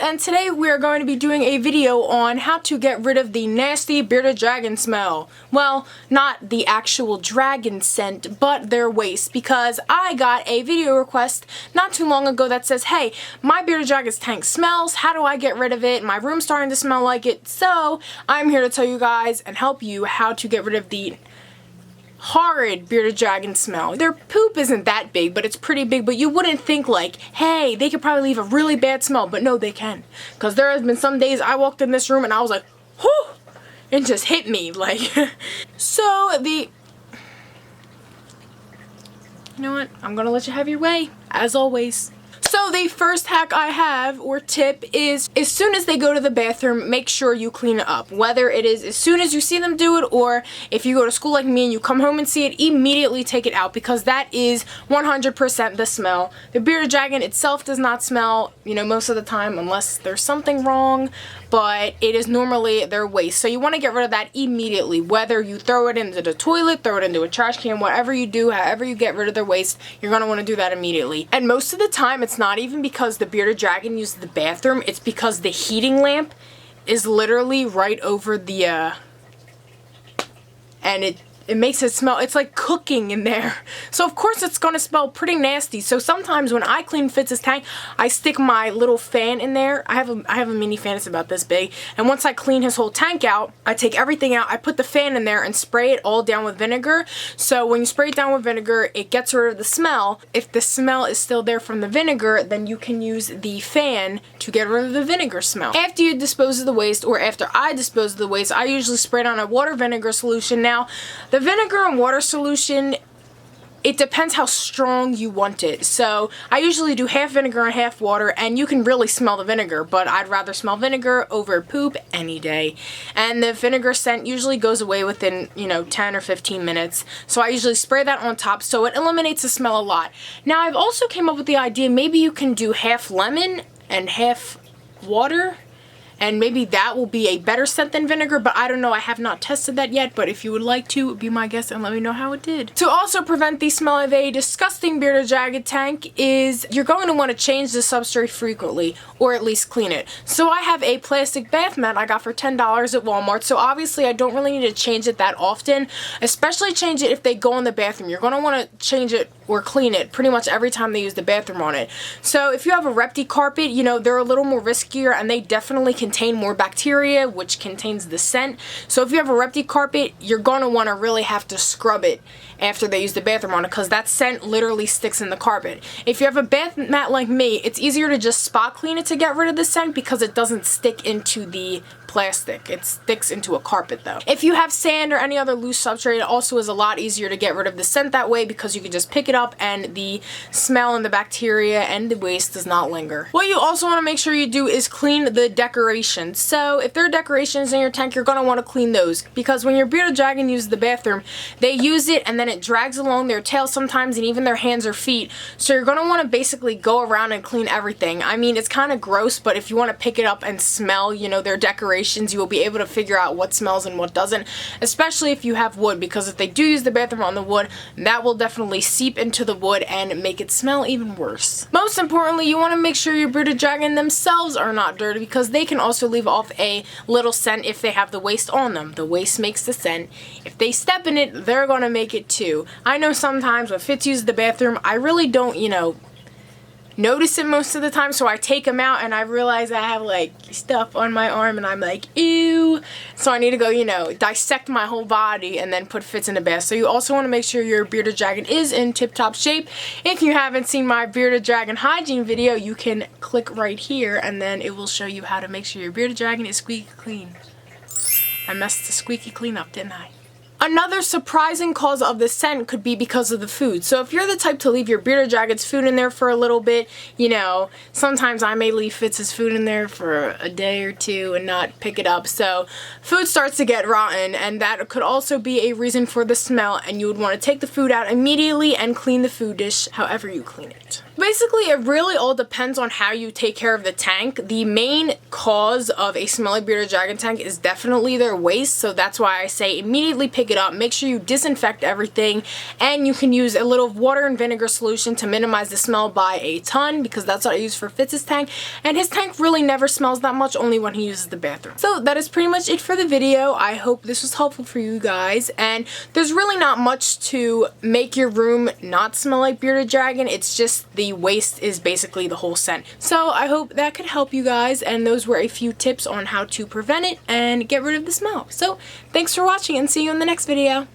and today we are going to be doing a video on how to get rid of the nasty bearded dragon smell. Well, not the actual dragon scent, but their waste, because I got a video request not too long ago that says, hey, my bearded dragon's tank smells, how do I get rid of it? My room's starting to smell like it, so I'm here to tell you guys and help you how to get rid of the horrid bearded dragon smell. Their poop isn't that big, but it's pretty big, but you wouldn't think like, hey, they could probably leave a really bad smell, but no, they can. Because there has been some days I walked in this room and I was like, whew, it just hit me, like. So you know what, I'm gonna let you have your way, as always. So the first hack I have, or tip, is as soon as they go to the bathroom, make sure you clean it up. Whether it is as soon as you see them do it, or if you go to school like me and you come home and see it, immediately take it out, because that is 100% the smell. The bearded dragon itself does not smell, you know, most of the time, unless there's something wrong, but it is normally their waste. So you want to get rid of that immediately, whether you throw it into the toilet, throw it into a trash can, whatever you do, however you get rid of their waste, you're going to want to do that immediately. And most of the time, it's not even because the bearded dragon uses the bathroom, it's because the heating lamp is literally right over the, and it makes it smell, it's like cooking in there. So of course it's gonna smell pretty nasty. So sometimes when I clean Fitz's tank, I stick my little fan in there. I have a mini fan, it's about this big. And once I clean his whole tank out, I take everything out, I put the fan in there and spray it all down with vinegar. So when you spray it down with vinegar, it gets rid of the smell. If the smell is still there from the vinegar, then you can use the fan to get rid of the vinegar smell. After you dispose of the waste, or after I dispose of the waste, I usually spray it on a water vinegar solution. Now, the vinegar and water solution, it depends how strong you want it. So I usually do half vinegar and half water, and you can really smell the vinegar, but I'd rather smell vinegar over poop any day. And the vinegar scent usually goes away within, you know, 10 or 15 minutes. So I usually spray that on top, so it eliminates the smell a lot. Now I've also came up with the idea, maybe you can do half lemon and half water, and maybe that will be a better scent than vinegar, but I don't know, I have not tested that yet. But if you would like to, be my guest and let me know how it did. To also prevent the smell of a disgusting bearded dragon tank is you're going to want to change the substrate frequently, or at least clean it. So I have a plastic bath mat I got for $10 at Walmart, so obviously I don't really need to change it that often, especially change it if they go in the bathroom. You're going to want to change it or clean it pretty much every time they use the bathroom on it. So if you have a Repti carpet, you know, they're a little more riskier and they definitely contain more bacteria, which contains the scent. So if you have a Repti carpet, you're going to want to really have to scrub it after they use the bathroom on it, because that scent literally sticks in the carpet. If you have a bath mat like me, it's easier to just spot clean it to get rid of the scent, because it doesn't stick into the plastic. It sticks into a carpet though. If you have sand or any other loose substrate, it also is a lot easier to get rid of the scent that way, because you can just pick it up and the smell and the bacteria and the waste does not linger. What you also want to make sure you do is clean the decorations. So if there are decorations in your tank, you're going to want to clean those, because when your bearded dragon uses the bathroom, they use it and then it drags along their tail sometimes, and even their hands or feet. So you're going to want to basically go around and clean everything. I mean, it's kind of gross, but if you want to pick it up and smell, you know, their decorations, you will be able to figure out what smells and what doesn't, especially if you have wood, because if they do use the bathroom on the wood, that will definitely seep into the wood and make it smell even worse. Most importantly, you want to make sure your bearded dragon themselves are not dirty, because they can also leave off a little scent if they have the waste on them. The waste makes the scent. If they step in it, they're going to make it too. I know sometimes when Fitz uses the bathroom, I really don't, you know, notice it most of the time, so I take them out and I realize I have like stuff on my arm and I'm like, ew. So I need to go, you know, dissect my whole body and then put Fitz in the bath. So you also want to make sure your bearded dragon is in tip-top shape. If you haven't seen my bearded dragon hygiene video, you can click right here and then it will show you how to make sure your bearded dragon is squeaky clean. I messed the squeaky clean up, didn't I? Another surprising cause of the scent could be because of the food. So if you're the type to leave your bearded dragon's food in there for a little bit, you know, sometimes I may leave Fitz's food in there for a day or two and not pick it up. So food starts to get rotten, and that could also be a reason for the smell, and you would want to take the food out immediately and clean the food dish however you clean it. Basically, it really all depends on how you take care of the tank. The main cause of a smelly bearded dragon tank is definitely their waste, so that's why I say immediately pick it up. Make sure you disinfect everything, and you can use a little water and vinegar solution to minimize the smell by a ton, because that's what I use for Fitz's tank, and his tank really never smells that much, only when he uses the bathroom. So that is pretty much it for the video. I hope this was helpful for you guys, and there's really not much to make your room not smell like bearded dragon. It's just the waste is basically the whole scent. So I hope that could help you guys, and those were a few tips on how to prevent it and get rid of the smell. So thanks for watching, and see you in the next video.